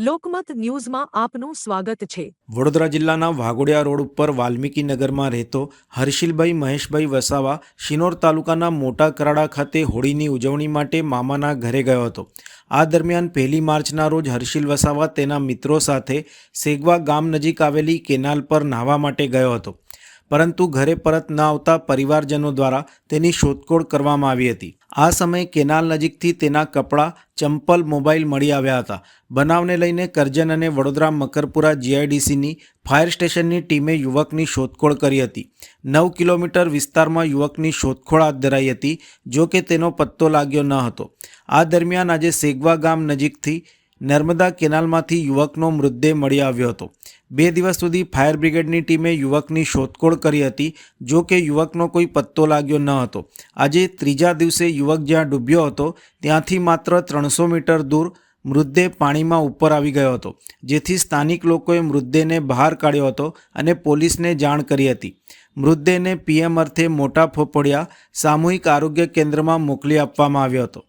લોકમત ન્યૂઝમાં આપનું સ્વાગત છે। વડોદરા જિલ્લાના વાઘોડિયા રોડ ઉપર વાલ્મીકી નગરમાં રહેતો હર્ષિલભાઈ મહેશભાઈ વસાવા શિનોર તાલુકાના મોટા કરાડા ખાતે હોળીની ઉજવણી માટે મામાના ઘરે ગયો હતો। આ દરમિયાન 1 માર્ચના રોજ હર્ષિલ વસાવા તેના મિત્રો સાથે સેગવા ગામ નજીક આવેલી કેનાલ પર નાહવા માટે ગયો હતો, પરંતુ ઘરે પરત ન આવતા પરિવારજનો દ્વારા તેની શોધખોળ કરવામાં આવી હતી। આ સમયે કેનાલ નજીકથી તેના કપડાં, ચંપલ, મોબાઈલ મળી આવ્યા હતા। બનાવને લઈને કરજણ અને વડોદરા મકરપુરા જીઆઈડીસીની ફાયર સ્ટેશનની ટીમે યુવકની શોધખોળ કરી હતી। 9 કિલોમીટર વિસ્તારમાં યુવકની શોધખોળ હાથ ધરાઈ હતી, જો કે તેનો પત્તો લાગ્યો ન હતો। આ દરમિયાન આજે સેગવા ગામ નજીકથી નર્મદા કેનાલમાંથી યુવકનો મૃતદેહ મળી આવ્યો હતો। 2 દિવસ સુધી ફાયર બ્રિગેડની ટીમે યુવકની શોધખોળ કરી હતી, જો કે યુવકનો કોઈ પત્તો લાગ્યો ન હતો। આજે ત્રીજા દિવસે યુવક જ્યાં ડૂબ્યો હતો ત્યાંથી માત્ર 300 મીટર દૂર મૃતદેહ પાણીમાં ઉપર આવી ગયો હતો, જેથી સ્થાનિક લોકોએ મૃતદેહને બહાર કાઢ્યો હતો અને પોલીસને જાણ કરી હતી। મૃતદેહને પીએમ અર્થે મોટા ફોફડિયા સામૂહિક આરોગ્ય કેન્દ્રમાં મોકલી આપવામાં આવ્યો હતો।